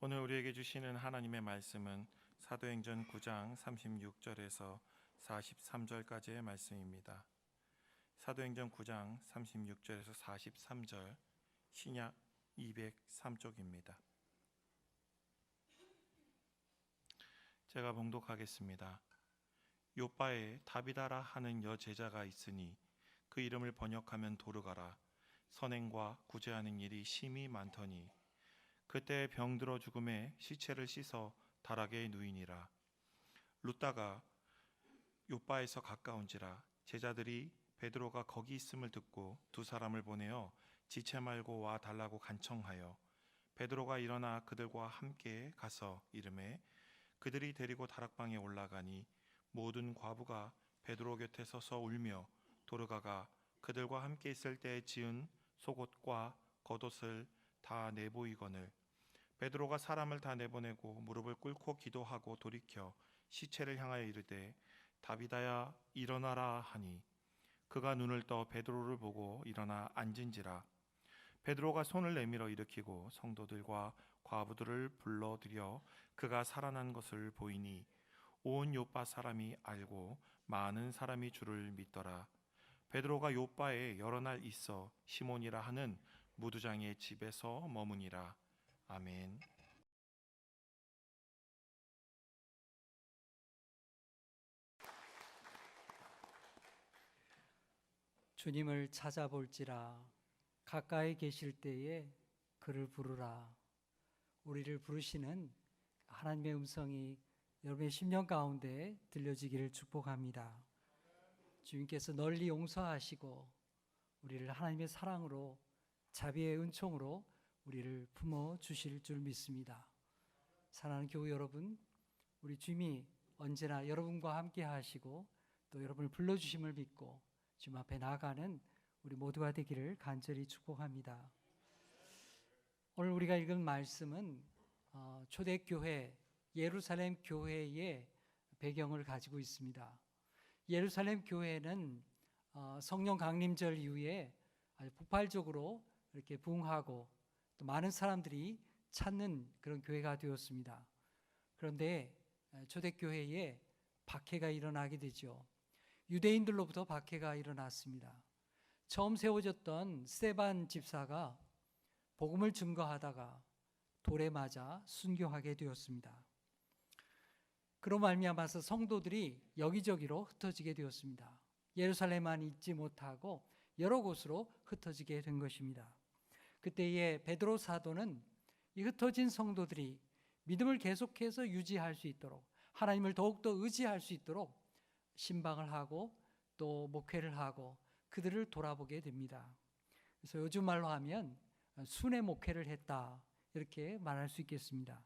오늘 우리에게 주시는 하나님의 말씀은 사도행전 9장 36절에서 43절까지의 말씀입니다. 사도행전 9장 36절에서 43절, 신약 203쪽입니다. 제가 봉독하겠습니다. 요빠에 다비다라 하는 여제자가 있으니 그 이름을 번역하면 도르가라. 선행과 구제하는 일이 심히 많더니 그때 병들어 죽음에 시체를 씻어 다락에 누이니라. 룻다가 요빠에서 가까운지라 제자들이 베드로가 거기 있음을 듣고 두 사람을 보내어 지체 말고 와 달라고 간청하여 베드로가 일어나 그들과 함께 가서 이르매 그들이 데리고 다락방에 올라가니 모든 과부가 베드로 곁에 서서 울며 도르가가 그들과 함께 있을 때 지은 속옷과 겉옷을 다 내보이거늘 베드로가 사람을 다 내보내고 무릎을 꿇고 기도하고 돌이켜 시체를 향하여 이르되 다비다야 일어나라 하니 그가 눈을 떠 베드로를 보고 일어나 앉은지라. 베드로가 손을 내밀어 일으키고 성도들과 과부들을 불러들여 그가 살아난 것을 보이니 온 요빠 사람이 알고 많은 사람이 주를 믿더라. 베드로가 요빠에 여러 날 있어 시몬이라 하는 무두장의 집에서 머무니라. 아멘. 주님을 찾아볼지라 가까이 계실 때에 그를 부르라. 우리를 부르시는 하나님의 음성이 여러분의 심령 가운데 들려지기를 축복합니다. 주님께서 널리 용서하시고 우리를 하나님의 사랑으로 자비의 은총으로 우리를 품어 주실 줄 믿습니다. 사랑하는 교우 여러분, 우리 주님이 언제나 여러분과 함께 하시고 또 여러분을 불러주심을 믿고 주님 앞에 나아가는 우리 모두가 되기를 간절히 축복합니다. 오늘 우리가 읽은 말씀은 초대교회 예루살렘 교회의 배경을 가지고 있습니다. 예루살렘 교회는 성령 강림절 이후에 아주 폭발적으로 이렇게 부흥하고 또 많은 사람들이 찾는 그런 교회가 되었습니다. 그런데 초대교회에 박해가 일어나게 되죠. 유대인들로부터 박해가 일어났습니다. 처음 세워졌던 스데반 집사가 복음을 증거하다가 돌에 맞아 순교하게 되었습니다. 그로 말미암아서 성도들이 여기저기로 흩어지게 되었습니다. 예루살렘만 있지 못하고 여러 곳으로 흩어지게 된 것입니다. 그때에 베드로 사도는 이 흩어진 성도들이 믿음을 계속해서 유지할 수 있도록 하나님을 더욱더 의지할 수 있도록 신방을 하고 또 목회를 하고 그들을 돌아보게 됩니다. 그래서 요즘 말로 하면 순회 목회를 했다 이렇게 말할 수 있겠습니다.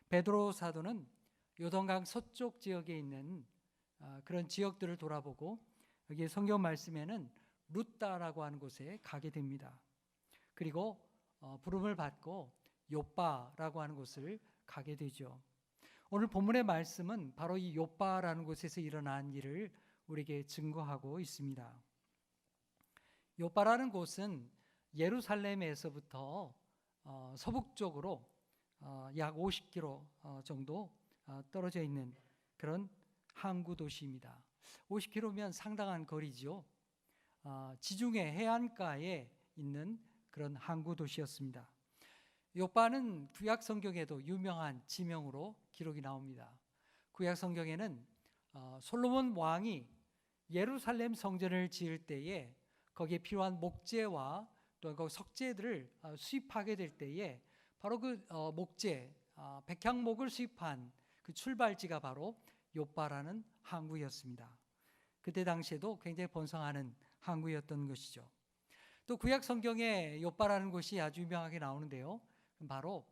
베드로 사도는 요단강 서쪽 지역에 있는 그런 지역들을 돌아보고 여기 성경 말씀에는 룻다라고 하는 곳에 가게 됩니다. 그리고 부름을 받고 요빠라고 하는 곳을 가게 되죠. 오늘 본문의 말씀은 바로 이 요빠라는 곳에서 일어난 일을 우리에게 증거하고 있습니다. 요빠라는 곳은 예루살렘에서부터 서북쪽으로 약 50km 정도 떨어져 있는 그런 항구 도시입니다. 50km면 상당한 거리죠. 지중해 해안가에 있는 그런 항구 도시였습니다. 요빠는 구약 성경에도 유명한 지명으로 기록이 나옵니다. 구약 성경에는 솔로몬 왕이 예루살렘 성전을 지을 때에 거기에 필요한 목재와 또 그 석재들을 수입하게 될 때에 바로 그 목재, 백향목을 수입한 그 출발지가 바로 요빠라는 항구였습니다. 그때 당시에도 굉장히 번성하는 항구였던 것이죠. 또 구약 성경에 요빠라는 곳이 아주 유명하게 나오는데요. 바로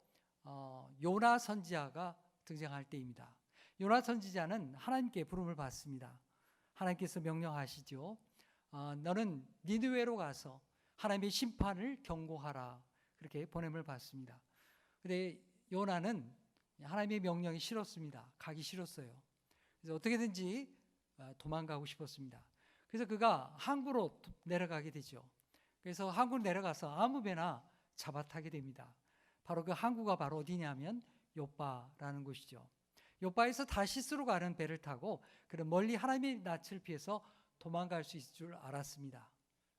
요나 선지자가 등장할 때입니다. 요나 선지자는 하나님께 부름을 받습니다. 하나님께서 명령하시죠. 너는 니느웨로 가서 하나님의 심판을 경고하라. 그렇게 보냄을 받습니다. 그런데 요나는 하나님의 명령이 싫었습니다. 가기 싫었어요. 그래서 어떻게든지 도망가고 싶었습니다. 그래서 그가 항구로 내려가게 되죠. 그래서 항구로 내려가서 아무 배나 잡아타게 됩니다. 바로 그 항구가 바로 어디냐면 요빠라는 곳이죠. 요빠에서 다시스로 가는 배를 타고 그런 멀리 하나님의 낯을 피해서 도망갈 수 있을 줄 알았습니다.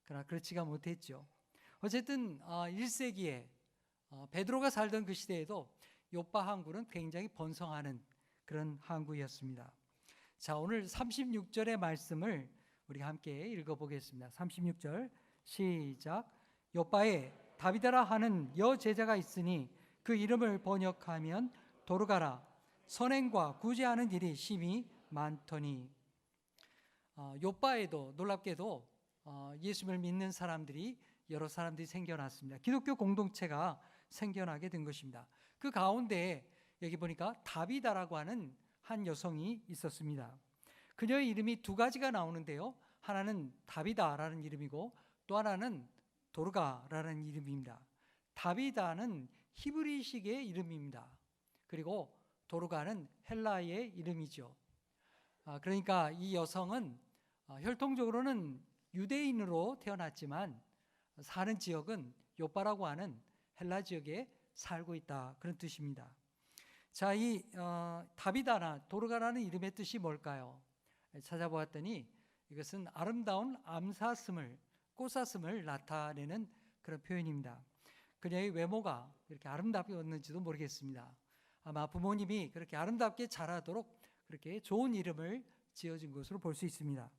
그러나 그렇지가 못했죠. 어쨌든 1세기에 베드로가 살던 그 시대에도 요빠 항구는 굉장히 번성하는 그런 항구였습니다. 자, 오늘 36절의 말씀을 우리 함께 읽어보겠습니다. 36절 시작. 요빠에 다비다라 하는 여제자가 있으니 그 이름을 번역하면 도르가라. 선행과 구제하는 일이 심히 많더니. 요빠에도 놀랍게도 예수를 믿는 사람들이 여러 사람들이 생겨났습니다. 기독교 공동체가 생겨나게 된 것입니다. 그 가운데 여기 보니까 다비다라고 하는 한 여성이 있었습니다. 그녀의 이름이 두 가지가 나오는데요. 하나는 다비다라는 이름이고 또 하나는 도르가라는 이름입니다. 다비다는 히브리식의 이름입니다. 그리고 도르가는 헬라의 이름이죠. 그러니까 이 여성은 혈통적으로는 유대인으로 태어났지만 사는 지역은 요빠라고 하는 헬라 지역에 살고 있다, 그런 뜻입니다. 자, 이 다비다나 도르가라는 이름의 뜻이 뭘까요? 찾아보았더니 이것은 아름다운 암사슴을, 꽃사슴을 나타내는 그런 표현입니다. 그녀의 외모가 이렇게 아름답었는지도 모르겠습니다. 아마 부모님이 그렇게 아름답게 자라도록 그렇게 좋은 이름을 지어준 것으로 볼 수 있습니다.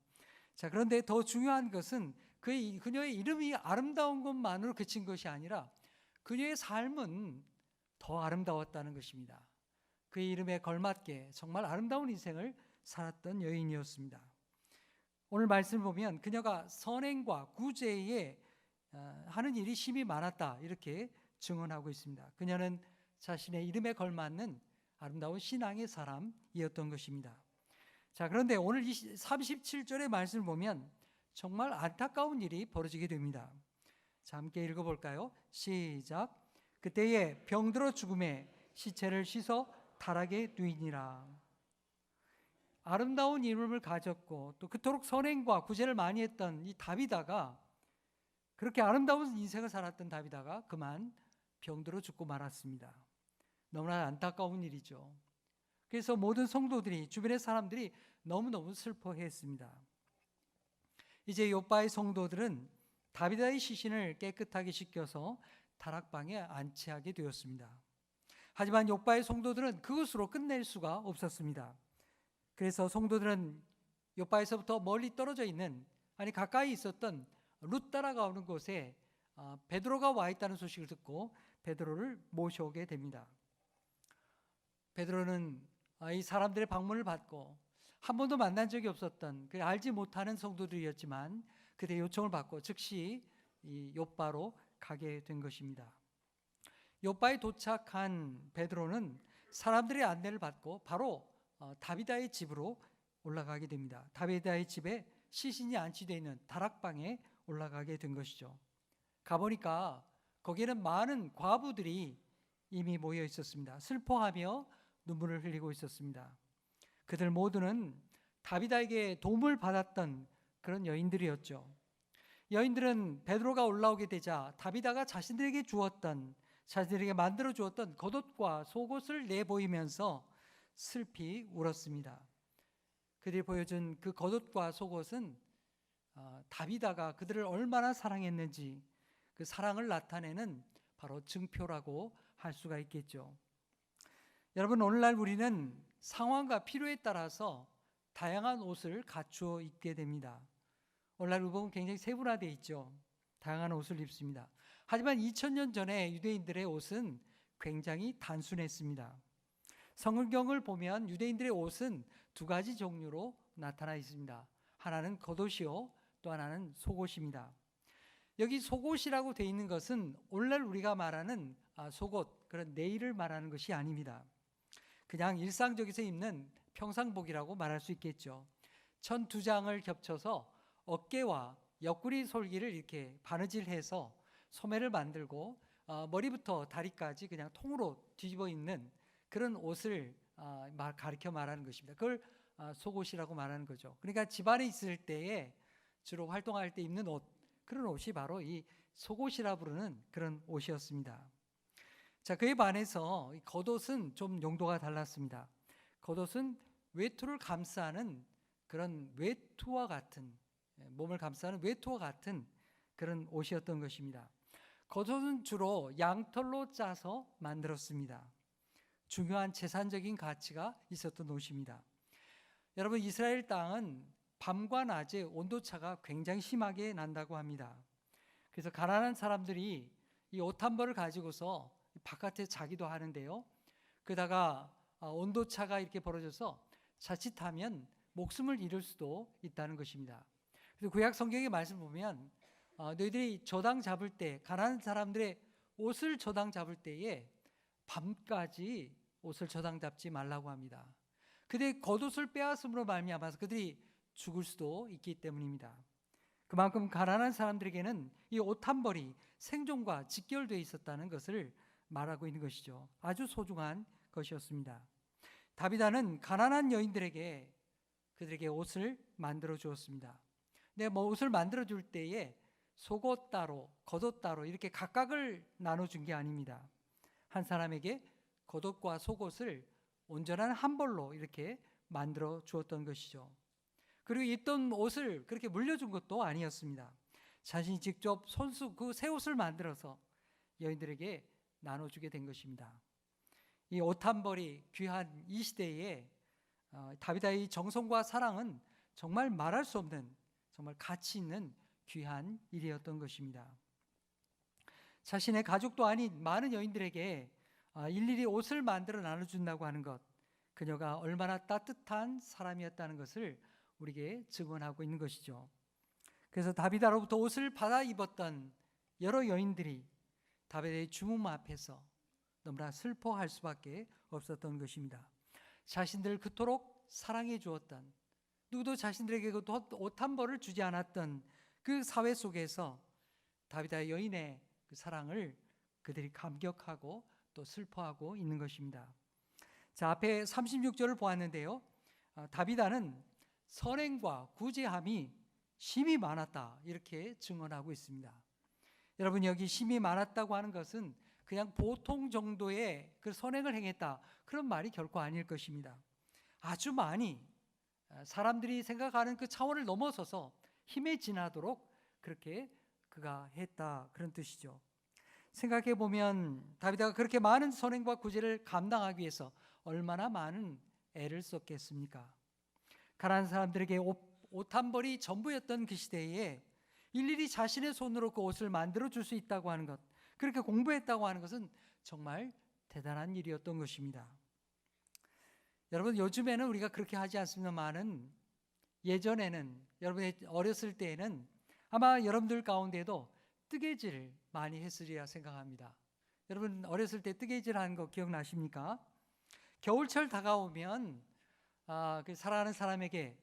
자, 그런데 더 중요한 것은 그녀의 이름이 아름다운 것만으로 그친 것이 아니라 그녀의 삶은 더 아름다웠다는 것입니다. 그의 이름에 걸맞게 정말 아름다운 인생을 살았던 여인이었습니다. 오늘 말씀을 보면 그녀가 선행과 구제에 하는 일이 심히 많았다, 이렇게 증언하고 있습니다. 그녀는 자신의 이름에 걸맞는 아름다운 신앙의 사람이었던 것입니다. 자, 그런데 오늘 37절의 말씀을 보면 정말 안타까운 일이 벌어지게 됩니다. 자, 함께 읽어볼까요? 시작. 그때에 병들어 죽음에 시체를 씻어 타락에 누이니라. 아름다운 이름을 가졌고 또 그토록 선행과 구제를 많이 했던 이 다비다가, 그렇게 아름다운 인생을 살았던 다비다가 그만 병들어 죽고 말았습니다. 너무나 안타까운 일이죠. 그래서 모든 성도들이, 주변의 사람들이 너무너무 슬퍼했습니다. 이제 요빠의 성도들은 다비다의 시신을 깨끗하게 씻겨서 다락방에 안치하게 되었습니다. 하지만 요빠의 성도들은 그것으로 끝낼 수가 없었습니다. 그래서 성도들은 요빠에서부터 멀리 떨어져 있는, 아니 가까이 있었던 룻 따라가는 곳에 베드로가 와 있다는 소식을 듣고 베드로를 모셔오게 됩니다. 베드로는 이 사람들의 방문을 받고 한 번도 만난 적이 없었던, 알지 못하는 성도들이었지만 그들의 요청을 받고 즉시 이 요빠로 가게 된 것입니다. 요빠에 도착한 베드로는 사람들의 안내를 받고 바로 다비다의 집으로 올라가게 됩니다. 다비다의 집에 시신이 안치되어 있는 다락방에 올라가게 된 것이죠. 가보니까 거기에는 많은 과부들이 이미 모여 있었습니다. 슬퍼하며 눈물을 흘리고 있었습니다. 그들 모두는 다비다에게 도움을 받았던 그런 여인들이었죠. 여인들은 베드로가 올라오게 되자 다비다가 자신들에게 만들어 주었던 겉옷과 속옷을 내보이면서 슬피 울었습니다. 그들이 보여준 그 겉옷과 속옷은 다비다가 그들을 얼마나 사랑했는지 그 사랑을 나타내는 바로 증표라고 할 수가 있겠죠. 여러분, 오늘날 우리는 상황과 필요에 따라서 다양한 옷을 갖추어 입게 됩니다. 오늘날 의복은 굉장히 세분화되어 있죠. 다양한 옷을 입습니다. 하지만 2000년 전에 유대인들의 옷은 굉장히 단순했습니다. 성경을 보면 유대인들의 옷은 두 가지 종류로 나타나 있습니다. 하나는 겉옷이요, 또 하나는 속옷입니다. 여기 속옷이라고 되어 있는 것은 오늘날 우리가 말하는 속옷, 그런 네일을 말하는 것이 아닙니다. 그냥 일상적에서 입는 평상복이라고 말할 수 있겠죠. 천 두 장을 겹쳐서 어깨와 옆구리 솔기를 이렇게 바느질해서 소매를 만들고 머리부터 다리까지 그냥 통으로 뒤집어 입는 그런 옷을 가리켜 말하는 것입니다. 그걸 속옷이라고 말하는 거죠. 그러니까 집안에 있을 때에 주로 활동할 때 입는 옷, 그런 옷이 바로 이 속옷이라 부르는 그런 옷이었습니다. 자, 그에 반해서 이 겉옷은 좀 용도가 달랐습니다. 겉옷은 외투를 감싸는 그런 외투와 같은, 몸을 감싸는 외투와 같은 그런 옷이었던 것입니다. 겉옷은 주로 양털로 짜서 만들었습니다. 중요한 재산적인 가치가 있었던 옷입니다. 여러분, 이스라엘 땅은 밤과 낮에 온도차가 굉장히 심하게 난다고 합니다. 그래서 가난한 사람들이 이 옷 한 벌을 가지고서 바깥에 자기도 하는데요. 그러다가 온도차가 이렇게 벌어져서 자칫하면 목숨을 잃을 수도 있다는 것입니다. 그래서 구약 성경의 말씀 보면 너희들이 저당 잡을 때, 가난한 사람들의 옷을 저당 잡을 때에 밤까지 옷을 저당 잡지 말라고 합니다. 그들의 겉옷을 빼앗음으로 말미암아서 그들이 죽을 수도 있기 때문입니다. 그만큼 가난한 사람들에게는 이 옷 한 벌이 생존과 직결되어 있었다는 것을 말하고 있는 것이죠. 아주 소중한 것이었습니다. 다비다는 가난한 여인들에게 그들에게 옷을 만들어 주었습니다. 근데 옷을 만들어 줄 때에 속옷 따로, 겉옷 따로 이렇게 각각을 나눠준 게 아닙니다. 한 사람에게 겉옷과 속옷을 온전한 한 벌로 이렇게 만들어 주었던 것이죠. 그리고 입던 옷을 그렇게 물려준 것도 아니었습니다. 자신이 직접 손수 그 새 옷을 만들어서 여인들에게 나눠주게 된 것입니다. 이 옷 한 벌이 귀한 이 시대에 다비다의 정성과 사랑은 정말 말할 수 없는, 정말 가치 있는 귀한 일이었던 것입니다. 자신의 가족도 아닌 많은 여인들에게 일일이 옷을 만들어 나눠준다고 하는 것, 그녀가 얼마나 따뜻한 사람이었다는 것을 우리에게 증언하고 있는 것이죠. 그래서 다비다로부터 옷을 받아 입었던 여러 여인들이 다비다의 주문 앞에서 너무나 슬퍼할 수밖에 없었던 것입니다. 자신들을 그토록 사랑해 주었던, 누구도 자신들에게 옷 한 벌을 주지 않았던 그 사회 속에서 다비다 여인의 그 사랑을 그들이 감격하고 또 슬퍼하고 있는 것입니다. 자, 앞에 36절을 보았는데요. 다비다는 선행과 구제함이 심이 많았다, 이렇게 증언하고 있습니다. 여러분, 여기 심이 많았다고 하는 것은 그냥 보통 정도의 그 선행을 행했다, 그런 말이 결코 아닐 것입니다. 아주 많이 사람들이 생각하는 그 차원을 넘어서서 힘에 지나도록 그렇게 그가 했다, 그런 뜻이죠. 생각해 보면 다비다가 그렇게 많은 선행과 구제를 감당하기 위해서 얼마나 많은 애를 썼겠습니까? 가난한 사람들에게 옷 한 벌이 전부였던 그 시대에 일일이 자신의 손으로 그 옷을 만들어 줄 수 있다고 하는 것, 그렇게 공부했다고 하는 것은 정말 대단한 일이었던 것입니다. 여러분, 요즘에는 우리가 그렇게 하지 않습니다만은 예전에는, 여러분의 어렸을 때에는 아마 여러분들 가운데도 뜨개질 많이 했으리라 생각합니다. 여러분, 어렸을 때 뜨개질 하는 거 기억나십니까? 겨울철 다가오면 그 사랑하는 사람에게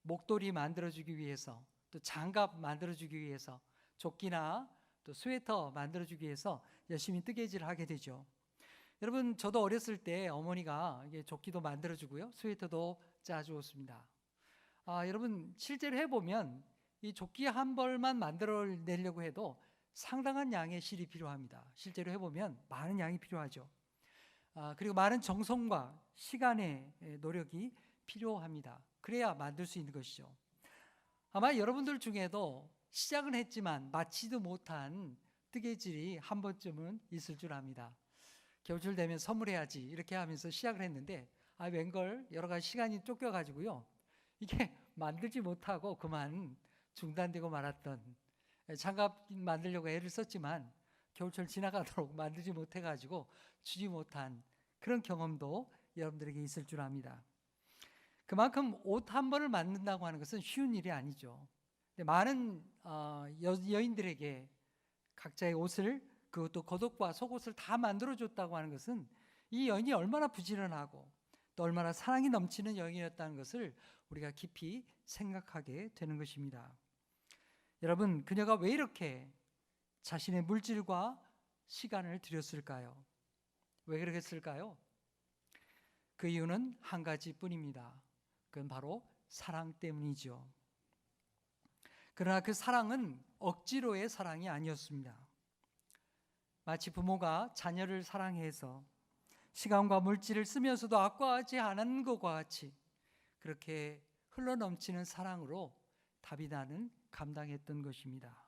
목도리 만들어주기 위해서, 또 장갑 만들어주기 위해서, 조끼나 또 스웨터 만들어주기 위해서 열심히 뜨개질을 하게 되죠. 여러분, 저도 어렸을 때 어머니가 이게 조끼도 만들어주고요, 스웨터도 짜주었습니다. 여러분, 실제로 해보면 이 조끼 한 벌만 만들어내려고 해도 상당한 양의 실이 필요합니다. 실제로 해보면 많은 양이 필요하죠. 그리고 많은 정성과 시간의 노력이 필요합니다. 그래야 만들 수 있는 것이죠. 아마 여러분들 중에도 시작은 했지만 마치도 못한 뜨개질이 한 번쯤은 있을 줄 압니다. 겨울철 되면 선물해야지 이렇게 하면서 시작을 했는데 웬걸 여러 가지 시간이 쫓겨가지고요, 이게 만들지 못하고 그만 중단되고 말았던, 장갑 만들려고 애를 썼지만 겨울철 지나가도록 만들지 못해가지고 주지 못한 그런 경험도 여러분들에게 있을 줄 압니다. 그만큼 옷 한 벌을 만든다고 하는 것은 쉬운 일이 아니죠. 많은 여인들에게 각자의 옷을, 그것도 겉옷과 속옷을 다 만들어줬다고 하는 것은 이 여인이 얼마나 부지런하고 또 얼마나 사랑이 넘치는 여인이었다는 것을 우리가 깊이 생각하게 되는 것입니다. 여러분, 그녀가 왜 이렇게 자신의 물질과 시간을 들였을까요? 왜 그랬을까요? 그 이유는 한 가지뿐입니다. 그건 바로 사랑 때문이죠. 그러나 그 사랑은 억지로의 사랑이 아니었습니다. 마치 부모가 자녀를 사랑해서 시간과 물질을 쓰면서도 아까워하지 않은 것과 같이 그렇게 흘러넘치는 사랑으로 다비다는 감당했던 것입니다.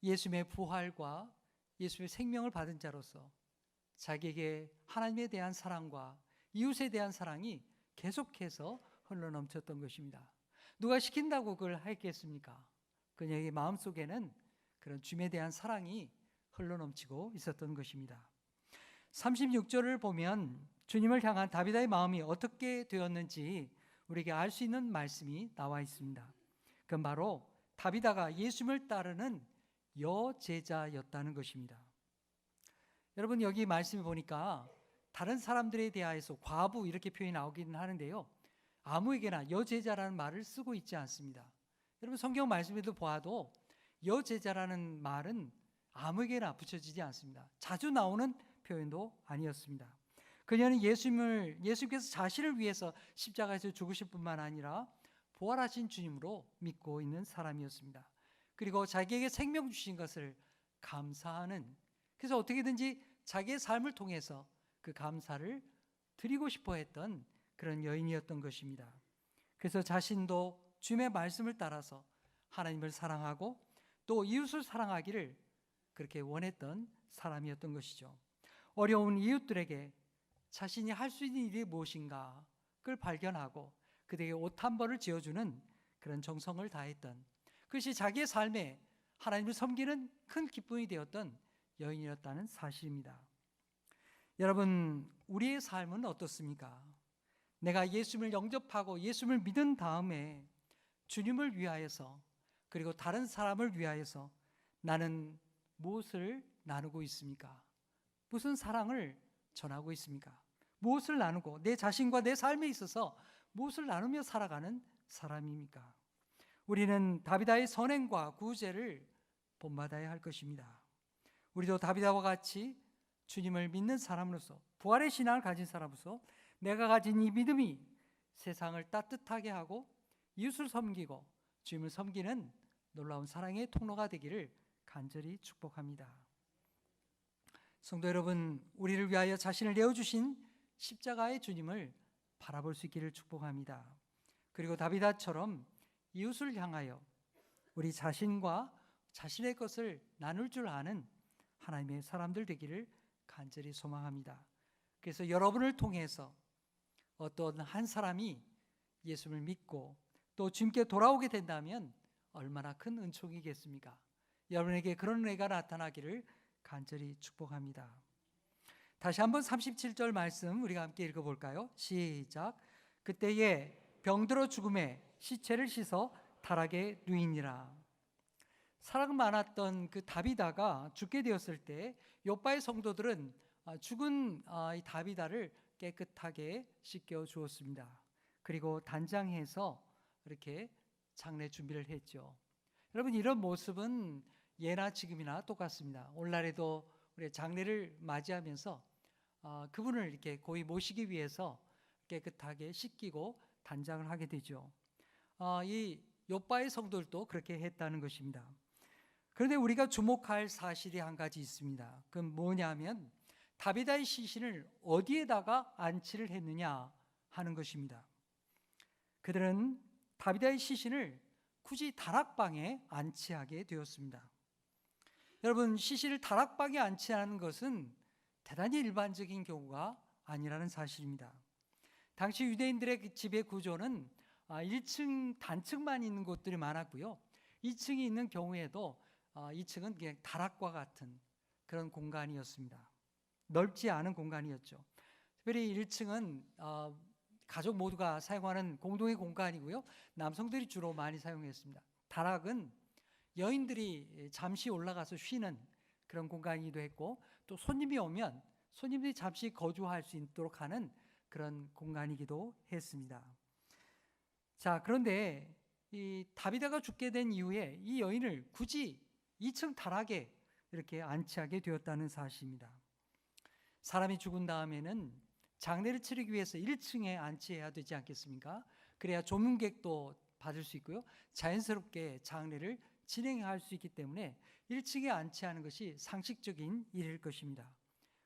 예수님의 부활과 예수의 생명을 받은 자로서 자기에게 하나님에 대한 사랑과 이웃에 대한 사랑이 계속해서 흘러넘쳤던 것입니다. 누가 시킨다고 그걸 했겠습니까? 그녀의 마음속에는 그런 주님에 대한 사랑이 흘러넘치고 있었던 것입니다. 36절을 보면 주님을 향한 다비다의 마음이 어떻게 되었는지 우리에게 알 수 있는 말씀이 나와 있습니다. 그건 바로 다비다가 예수님을 따르는 여제자였다는 것입니다. 여러분, 여기 말씀을 보니까 다른 사람들에 대하여서 과부 이렇게 표현이 나오기는 하는데요, 아무에게나 여제자라는 말을 쓰고 있지 않습니다. 여러분, 성경 말씀에도 보아도 여제자라는 말은 아무에게나 붙여지지 않습니다. 자주 나오는 표현도 아니었습니다. 그녀는 예수님께서 자신을 위해서 십자가에서 죽으실 뿐만 아니라 부활하신 주님으로 믿고 있는 사람이었습니다. 그리고 자기에게 생명 주신 것을 감사하는, 그래서 어떻게든지 자기의 삶을 통해서 그 감사를 드리고 싶어 했던 그런 여인이었던 것입니다. 그래서 자신도 주님의 말씀을 따라서 하나님을 사랑하고 또 이웃을 사랑하기를 그렇게 원했던 사람이었던 것이죠. 어려운 이웃들에게 자신이 할 수 있는 일이 무엇인가 그걸 발견하고 그들에게 옷 한 벌을 지어주는 그런 정성을 다했던, 그것이 자기의 삶에 하나님을 섬기는 큰 기쁨이 되었던 여인이었다는 사실입니다. 여러분, 우리의 삶은 어떻습니까? 내가 예수님을 영접하고 예수님을 믿은 다음에 주님을 위하여서 그리고 다른 사람을 위하여서 나는 무엇을 나누고 있습니까? 무슨 사랑을 전하고 있습니까? 무엇을 나누고 내 자신과 내 삶에 있어서 무엇을 나누며 살아가는 사람입니까? 우리는 다비다의 선행과 구제를 본받아야 할 것입니다. 우리도 다비다와 같이 주님을 믿는 사람으로서, 부활의 신앙을 가진 사람으로서 내가 가진 이 믿음이 세상을 따뜻하게 하고 이웃을 섬기고 주님을 섬기는 놀라운 사랑의 통로가 되기를 간절히 축복합니다. 성도 여러분, 우리를 위하여 자신을 내어주신 십자가의 주님을 바라볼 수 있기를 축복합니다. 그리고 다비다처럼 이웃을 향하여 우리 자신과 자신의 것을 나눌 줄 아는 하나님의 사람들 되기를 간절히 소망합니다. 그래서 여러분을 통해서 어떤 한 사람이 예수를 믿고 또 주님께 돌아오게 된다면 얼마나 큰 은총이겠습니까? 여러분에게 그런 은혜가 나타나기를 간절히 축복합니다. 다시 한번 37절 말씀 우리가 함께 읽어볼까요? 시작. 그때에 병들어 죽음에 시체를 씻어 타락에 누이니라. 사랑 많았던 그 다비다가 죽게 되었을 때 욥바의 성도들은 죽은 이 다비다를 깨끗하게 씻겨 주었습니다. 그리고 단장해서 이렇게 장례 준비를 했죠. 여러분, 이런 모습은 예나 지금이나 똑같습니다. 오늘날에도 우리 장례를 맞이하면서 그분을 이렇게 고이 모시기 위해서 깨끗하게 씻기고 단장을 하게 되죠. 이 욥바의 성도들도 그렇게 했다는 것입니다. 그런데 우리가 주목할 사실이 한 가지 있습니다. 그건 뭐냐면 다비다의 시신을 어디에다가 안치를 했느냐 하는 것입니다. 그들은 다비다의 시신을 굳이 다락방에 안치하게 되었습니다. 여러분, 시신을 다락방에 안치하는 것은 대단히 일반적인 경우가 아니라는 사실입니다. 당시 유대인들의 집의 구조는 1층 단층만 있는 곳들이 많았고요. 2층이 있는 경우에도 2층은 그냥 다락과 같은 그런 공간이었습니다. 넓지 않은 공간이었죠. 특별히 1층은 가족 모두가 사용하는 공동의 공간이고요. 남성들이 주로 많이 사용했습니다. 다락은 여인들이 잠시 올라가서 쉬는 그런 공간이기도 했고, 또 손님이 오면 손님들이 잠시 거주할 수 있도록 하는 그런 공간이기도 했습니다. 자, 그런데 이 다비다가 죽게 된 이후에 이 여인을 굳이 2층 다락에 이렇게 안치하게 되었다는 사실입니다. 사람이 죽은 다음에는 장례를 치르기 위해서 1층에 안치해야 되지 않겠습니까? 그래야 조문객도 받을 수 있고요. 자연스럽게 장례를 진행할 수 있기 때문에 1층에 안치하는 것이 상식적인 일일 것입니다.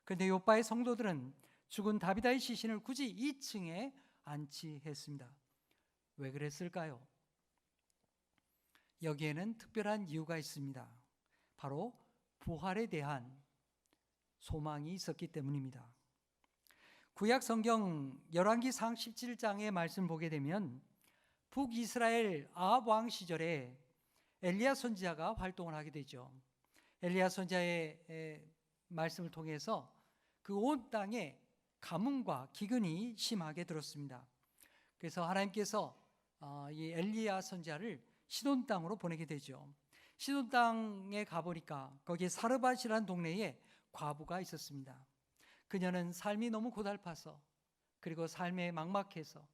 그런데 요바의 성도들은 죽은 다비다의 시신을 굳이 2층에 안치했습니다. 왜 그랬을까요? 여기에는 특별한 이유가 있습니다. 바로 부활에 대한 소망이 있었기 때문입니다. 구약 성경 열왕기상 17장의 말씀 보게 되면 북이스라엘 아합 왕 시절에 엘리야 선지자가 활동을 하게 되죠. 엘리야 선지자의 말씀을 통해서 그 온 땅에 가뭄과 기근이 심하게 들었습니다. 그래서 하나님께서 이 엘리야 선지자를 시돈 땅으로 보내게 되죠. 시돈 땅에 가보니까 거기에 사르밧이라는 동네에 과부가 있었습니다. 그녀는 삶이 너무 고달파서, 그리고 삶에 막막해서,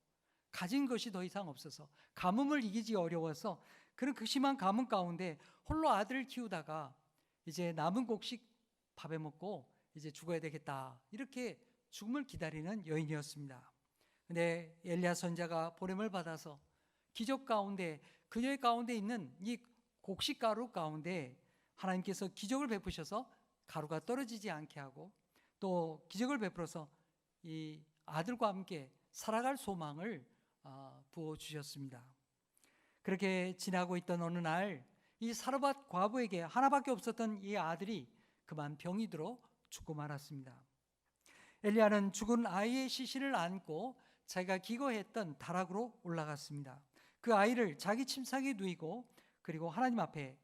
가진 것이 더 이상 없어서, 가뭄을 이기기 어려워서 그런 극심한 가뭄 가운데 홀로 아들을 키우다가 이제 남은 곡식 밥에 먹고 이제 죽어야 되겠다, 이렇게 죽음을 기다리는 여인이었습니다. 근데 엘리야 선지자가 보냄을 받아서 기적 가운데, 그녀의 가운데 있는 이 곡식가루 가운데 하나님께서 기적을 베푸셔서 가루가 떨어지지 않게 하고, 또 기적을 베풀어서 이 아들과 함께 살아갈 소망을 부어주셨습니다. 그렇게 지나고 있던 어느 날, 이 사르밧 과부에게 하나밖에 없었던 이 아들이 그만 병이 들어 죽고 말았습니다. 엘리야는 죽은 아이의 시신을 안고 자기가 기거했던 다락으로 올라갔습니다. 그 아이를 자기 침상에 누이고, 그리고 하나님 앞에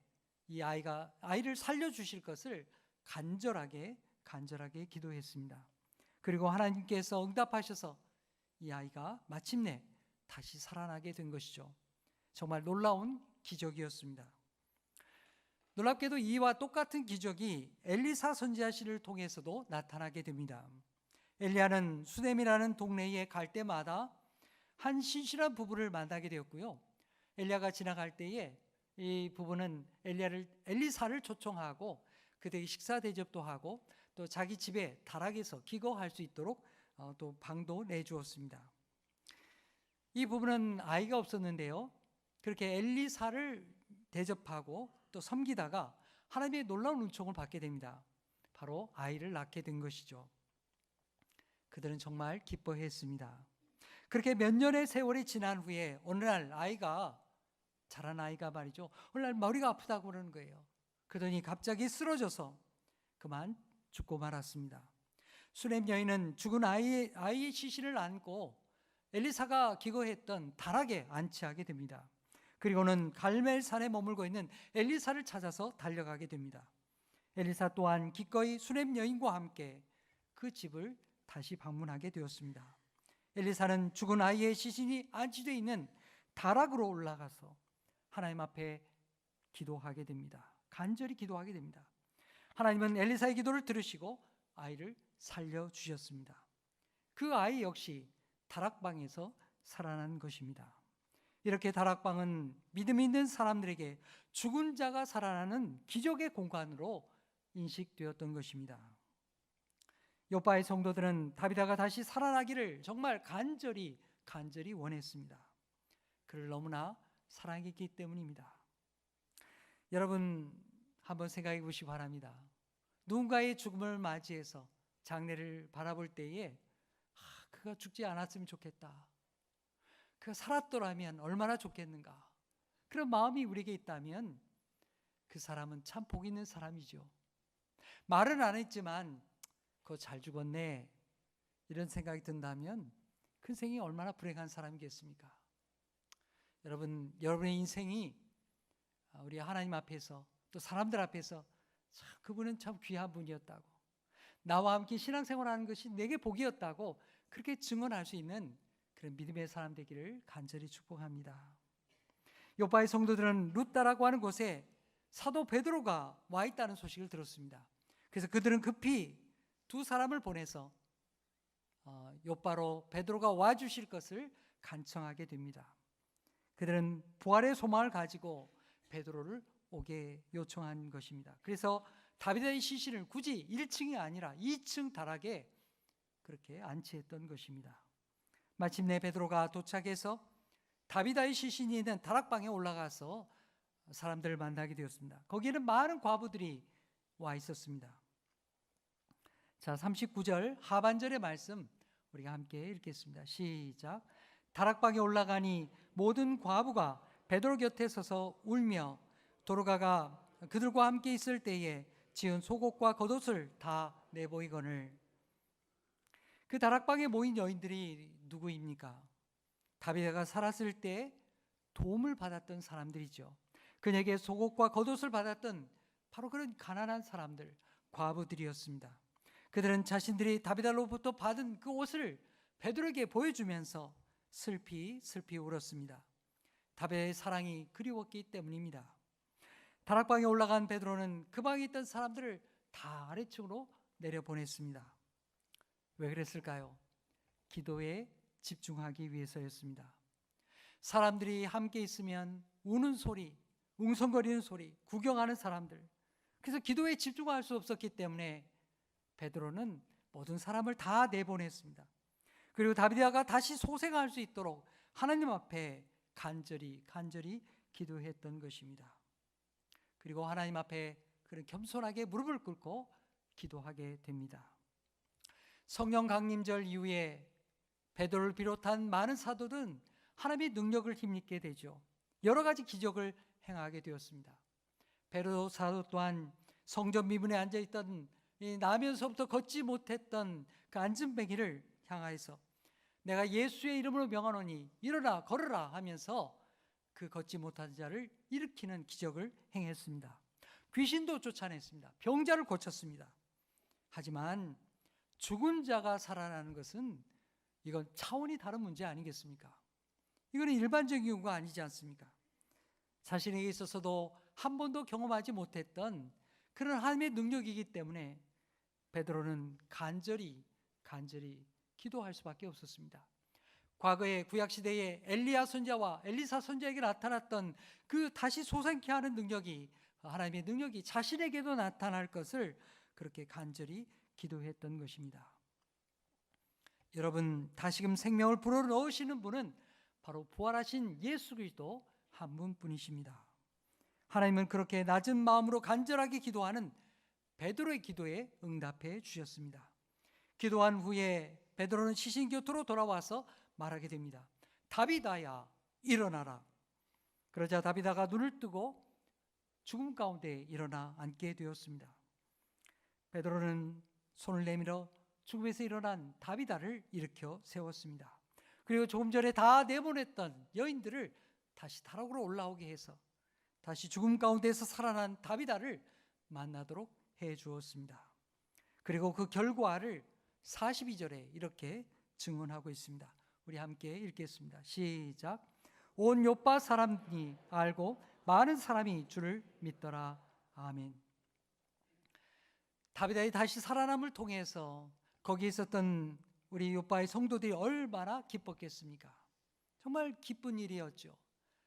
이 아이를 살려주실 것을 간절하게 기도했습니다. 그리고 하나님께서 응답하셔서 이 아이가 마침내 다시 살아나게 된 것이죠. 정말 놀라운 기적이었습니다. 놀랍게도 이와 똑같은 기적이 엘리사 선지자 씨를 통해서도 나타나게 됩니다. 엘리야는 수넴이라는 동네에 갈 때마다 한 신실한 부부를 만나게 되었고요. 엘리야가 지나갈 때에 이 부부는 엘리사를 초청하고 그들에게 식사 대접도 하고, 또 자기 집에 다락에서 기거할 수 있도록 또 방도 내주었습니다. 이 부부는 아이가 없었는데요, 그렇게 엘리사를 대접하고 또 섬기다가 하나님의 놀라운 은총을 받게 됩니다. 바로 아이를 낳게 된 것이죠. 그들은 정말 기뻐했습니다. 그렇게 몇 년의 세월이 지난 후에 어느 날 자란 아이가 말이죠, 어느 날 머리가 아프다고 그러는 거예요. 그러더니 갑자기 쓰러져서 그만 죽고 말았습니다. 수넴 여인은 죽은 아이의 시신을 안고 엘리사가 기거했던 다락에 안치하게 됩니다. 그리고는 갈멜산에 머물고 있는 엘리사를 찾아서 달려가게 됩니다. 엘리사 또한 기꺼이 수넴 여인과 함께 그 집을 다시 방문하게 되었습니다. 엘리사는 죽은 아이의 시신이 안치되어 있는 다락으로 올라가서 하나님 앞에 기도하게 됩니다. 간절히 기도하게 됩니다. 하나님은 엘리사의 기도를 들으시고 아이를 살려주셨습니다. 그 아이 역시 다락방에서 살아난 것입니다. 이렇게 다락방은 믿음 있는 사람들에게 죽은 자가 살아나는 기적의 공간으로 인식되었던 것입니다. 요바의 성도들은 다비다가 다시 살아나기를 정말 간절히 원했습니다. 그를 너무나 사랑했기 때문입니다. 여러분 한번 생각해 보시기 바랍니다. 누군가의 죽음을 맞이해서 장례를 바라볼 때에 그가 죽지 않았으면 좋겠다, 그가 살았더라면 얼마나 좋겠는가, 그런 마음이 우리에게 있다면 그 사람은 참 복 있는 사람이죠. 말은 안 했지만 그거 잘 죽었네, 이런 생각이 든다면 그 인생이 얼마나 불행한 사람이겠습니까? 여러분의 인생이 우리 하나님 앞에서 또 사람들 앞에서 참 그분은 참 귀한 분이었다고, 나와 함께 신앙생활하는 것이 내게 복이었다고 그렇게 증언할 수 있는 그런 믿음의 사람 되기를 간절히 축복합니다. 요바의 성도들은 룻다라고 하는 곳에 사도 베드로가 와 있다는 소식을 들었습니다. 그래서 그들은 급히 두 사람을 보내서 요바로 베드로가 와 주실 것을 간청하게 됩니다. 그들은 부활의 소망을 가지고 베드로를 오게 요청한 것입니다. 그래서 다비다의 시신을 굳이 1층이 아니라 2층 다락에 그렇게 안치했던 것입니다. 마침내 베드로가 도착해서 다비다의 시신이 있는 다락방에 올라가서 사람들을 만나게 되었습니다. 거기에는 많은 과부들이 와 있었습니다. 자, 39절 하반절의 말씀 우리가 함께 읽겠습니다. 시작. 다락방에 올라가니 모든 과부가 베드로 곁에 서서 울며 도로가가 그들과 함께 있을 때에 지은 속옷과 겉옷을 다 내보이거늘. 그 다락방에 모인 여인들이 누구입니까? 다비드가 살았을 때 도움을 받았던 사람들이죠. 그에게 속옷과 겉옷을 받았던 바로 그런 가난한 사람들, 과부들이었습니다. 그들은 자신들이 다비드로부터 받은 그 옷을 베드로에게 보여주면서 슬피 울었습니다. 다비드의 사랑이 그리웠기 때문입니다. 다락방에 올라간 베드로는 그 방에 있던 사람들을 다 아래층으로 내려보냈습니다. 왜 그랬을까요? 기도에 집중하기 위해서였습니다. 사람들이 함께 있으면 우는 소리, 웅성거리는 소리, 구경하는 사람들, 그래서 기도에 집중할 수 없었기 때문에 베드로는 모든 사람을 다 내보냈습니다. 그리고 다비드가 다시 소생할 수 있도록 하나님 앞에 간절히 기도했던 것입니다. 그리고 하나님 앞에 그런 겸손하게 무릎을 꿇고 기도하게 됩니다. 성령 강림절 이후에 베드로를 비롯한 많은 사도들은 하나님의 능력을 힘입게 되죠. 여러 가지 기적을 행하게 되었습니다. 베드로 사도 또한 성전 미문에 앉아있던 나면서부터 걷지 못했던 그 앉은뱅이를 향하여서 내가 예수의 이름으로 명하노니 일어나 걸으라 하면서 그 걷지 못한 자를 일으키는 기적을 행했습니다. 귀신도 쫓아냈습니다. 병자를 고쳤습니다. 하지만 죽은 자가 살아나는 것은 이건 차원이 다른 문제 아니겠습니까? 이거는 일반적인 경우가 아니지 않습니까? 자신에게 있어서도 한 번도 경험하지 못했던 그런 하나님의 능력이기 때문에 베드로는 간절히 기도할 수밖에 없었습니다. 과거의 구약시대에 엘리야 선지자와 엘리사 선지자에게 나타났던 그 다시 소생케 하는 능력이, 하나님의 능력이 자신에게도 나타날 것을 그렇게 간절히 기도했던 것입니다. 여러분, 다시금 생명을 불어넣으시는 분은 바로 부활하신 예수 그리스도 한 분뿐이십니다. 하나님은 그렇게 낮은 마음으로 간절하게 기도하는 베드로의 기도에 응답해 주셨습니다. 기도한 후에 베드로는 시신 곁으로 돌아와서 말하게 됩니다. 다비다야, 일어나라. 그러자 다비다가 눈을 뜨고 죽음 가운데 일어나 앉게 되었습니다. 베드로는 손을 내밀어 죽음에서 일어난 다비다를 일으켜 세웠습니다. 그리고 조금 전에 다 내보냈던 여인들을 다시 다락으로 올라오게 해서 다시 죽음 가운데서 살아난 다비다를 만나도록 해 주었습니다. 그리고 그 결과를 42절에 이렇게 증언하고 있습니다. 우리 함께 읽겠습니다. 시작. 온 요파 사람이 알고 많은 사람이 주를 믿더라. 아멘. 다비다의 다시 살아남을 통해서 거기 있었던 우리 요파의 성도들이 얼마나 기뻤겠습니까? 정말 기쁜 일이었죠.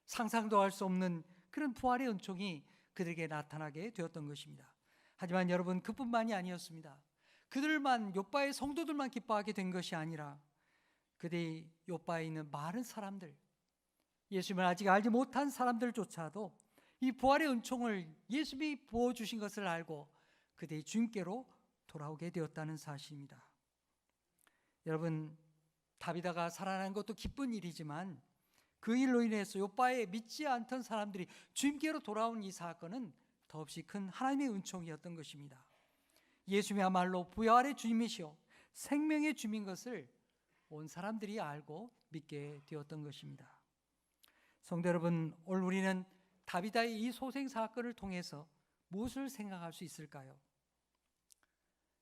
상상도 할 수 없는 그런 부활의 은총이 그들에게 나타나게 되었던 것입니다. 하지만 여러분, 그뿐만이 아니었습니다. 그들만, 요파의 성도들만 기뻐하게 된 것이 아니라 그들이 요파에 있는 많은 사람들, 예수님을 아직 알지 못한 사람들조차도 이 부활의 은총을 예수님이 부어주신 것을 알고 그들이 주님께로 돌아오게 되었다는 사실입니다. 여러분, 다비다가 살아난 것도 기쁜 일이지만 그 일로 인해서 요파에 믿지 않던 사람들이 주님께로 돌아온 이 사건은 더없이 큰 하나님의 은총이었던 것입니다. 예수님이야말로 부활의 주님이시오 생명의 주님인 것을 온 사람들이 알고 믿게 되었던 것입니다. 성도 여러분, 오늘 우리는 다비다의 이 소생 사건을 통해서 무엇을 생각할 수 있을까요?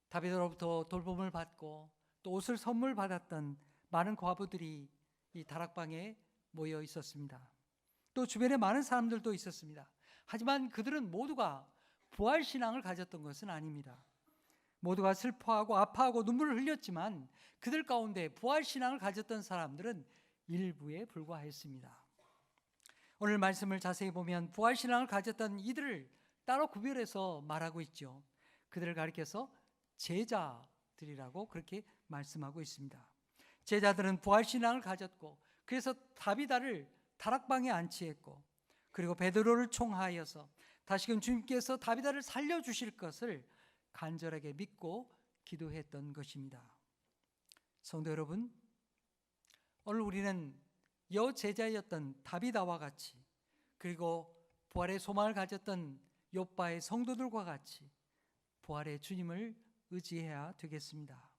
다비다로부터 돌봄을 받고 또 옷을 선물 받았던 많은 과부들이 이 다락방에 모여 있었습니다. 또 주변에 많은 사람들도 있었습니다. 하지만 그들은 모두가 부활신앙을 가졌던 것은 아닙니다. 모두가 슬퍼하고 아파하고 눈물을 흘렸지만 그들 가운데 부활신앙을 가졌던 사람들은 일부에 불과했습니다. 오늘 말씀을 자세히 보면 부활신앙을 가졌던 이들을 따로 구별해서 말하고 있죠. 그들을 가리켜서 제자들이라고 그렇게 말씀하고 있습니다. 제자들은 부활신앙을 가졌고 그래서 다비다를 다락방에 안치했고 그리고 베드로를 총하여서 다시금 주님께서 다비다를 살려주실 것을 간절하게 믿고 기도했던 것입니다. 성도 여러분, 오늘 우리는 여제자였던 다비다와 같이, 그리고 부활의 소망을 가졌던 욥바의 성도들과 같이 부활의 주님을 의지해야 되겠습니다.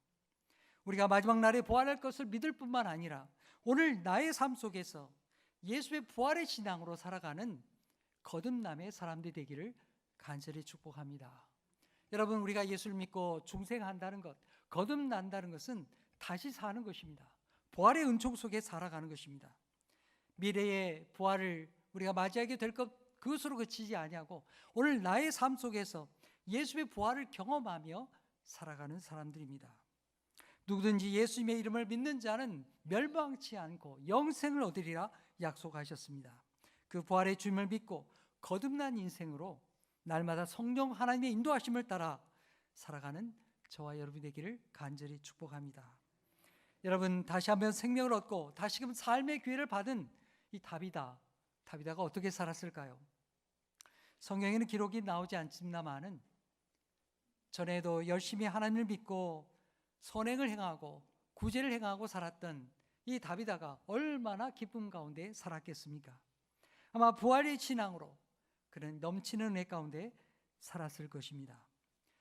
우리가 마지막 날에 부활할 것을 믿을 뿐만 아니라 오늘 나의 삶 속에서 예수의 부활의 신앙으로 살아가는 거듭남의 사람들이 되기를 간절히 축복합니다. 여러분, 우리가 예수를 믿고 중생한다는 것, 거듭난다는 것은 다시 사는 것입니다. 부활의 은총 속에 살아가는 것입니다. 미래의 부활을 우리가 맞이하게 될 것, 그것으로 그치지 아니하고 오늘 나의 삶 속에서 예수의 부활을 경험하며 살아가는 사람들입니다. 누구든지 예수님의 이름을 믿는 자는 멸망치 않고 영생을 얻으리라 약속하셨습니다. 그 부활의 주님을 믿고 거듭난 인생으로 날마다 성령 하나님의 인도하심을 따라 살아가는 저와 여러분이 되기를 간절히 축복합니다. 여러분, 다시 한번 생명을 얻고 다시금 삶의 기회를 받은 이 다비다가 어떻게 살았을까요? 성경에는 기록이 나오지 않습니다만은 전에도 열심히 하나님을 믿고 선행을 행하고 구제를 행하고 살았던 이 다비다가 얼마나 기쁨 가운데 살았겠습니까? 아마 부활의 신앙으로 그는 넘치는 은혜 가운데 살았을 것입니다.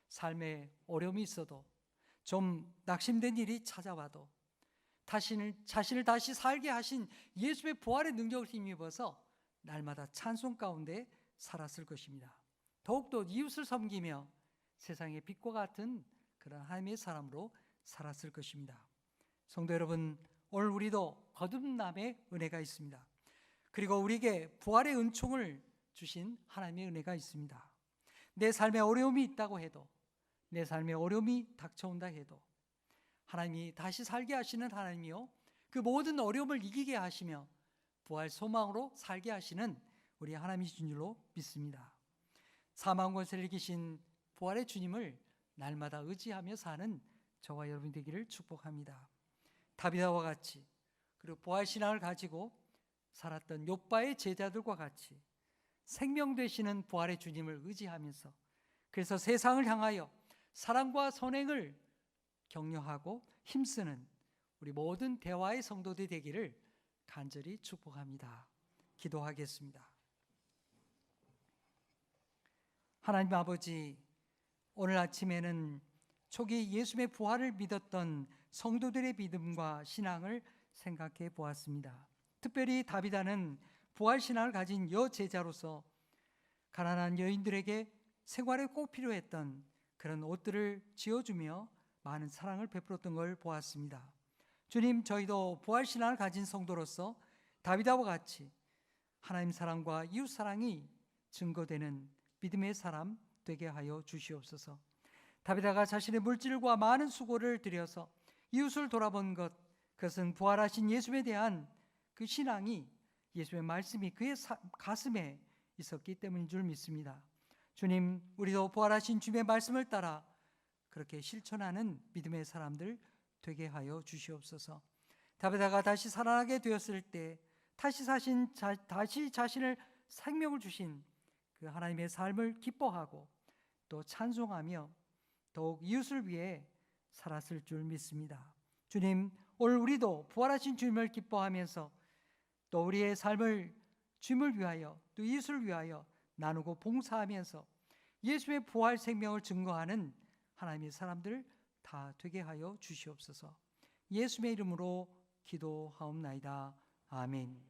삶에 어려움이 있어도, 좀 낙심된 일이 찾아와도 자신을 다시 살게 하신 예수의 부활의 능력을 힘입어서 날마다 찬송 가운데 살았을 것입니다. 더욱더 이웃을 섬기며 세상의 빛과 같은 그런 하나님의 사람으로 살았을 것입니다. 성도 여러분, 오늘 우리도 거듭남의 은혜가 있습니다. 그리고 우리에게 부활의 은총을 주신 하나님의 은혜가 있습니다. 내 삶에 어려움이 있다고 해도, 내 삶에 어려움이 닥쳐온다 해도 하나님이 다시 살게 하시는 하나님이요, 그 모든 어려움을 이기게 하시며 부활 소망으로 살게 하시는 우리 하나님이신 줄로 믿습니다. 사망 권세를 이기신 부활의 주님을 날마다 의지하며 사는 저와 여러분이 되기를 축복합니다. 다비다와 같이, 그리고 부활 신앙을 가지고 살았던 욥바의 제자들과 같이 생명 되시는 부활의 주님을 의지하면서, 그래서 세상을 향하여 사랑과 선행을 격려하고 힘쓰는 우리 모든 대화의 성도들이 되기를 간절히 축복합니다. 기도하겠습니다. 하나님 아버지, 오늘 아침에는 초기 예수의 부활을 믿었던 성도들의 믿음과 신앙을 생각해 보았습니다. 특별히 다비다는 부활 신앙을 가진 여제자로서 가난한 여인들에게 생활에 꼭 필요했던 그런 옷들을 지어주며 많은 사랑을 베풀었던 걸 보았습니다. 주님, 저희도 부활 신앙을 가진 성도로서 다비다와 같이 하나님 사랑과 이웃 사랑이 증거되는 믿음의 사람 되게 하여 주시옵소서. 다비다가 자신의 물질과 많은 수고를 들여서 이웃을 돌아본 것, 그것은 부활하신 예수에 대한 그 신앙이, 예수의 말씀이 그의 가슴에 있었기 때문인 줄 믿습니다. 주님, 우리도 부활하신 주님의 말씀을 따라 그렇게 실천하는 믿음의 사람들 되게 하여 주시옵소서. 다비다가 다시 살아나게 되었을 때 다시 자신을 생명을 주신 그 하나님의 삶을 기뻐하고 또 찬송하며 더욱 이웃을 위해 살았을 줄 믿습니다. 주님, 오늘 우리도 부활하신 주님을 기뻐하면서 또 우리의 삶을 주님을 위하여 또 이웃을 위하여 나누고 봉사하면서 예수의 부활 생명을 증거하는 하나님의 사람들 다 되게 하여 주시옵소서. 예수의 이름으로 기도하옵나이다. 아멘.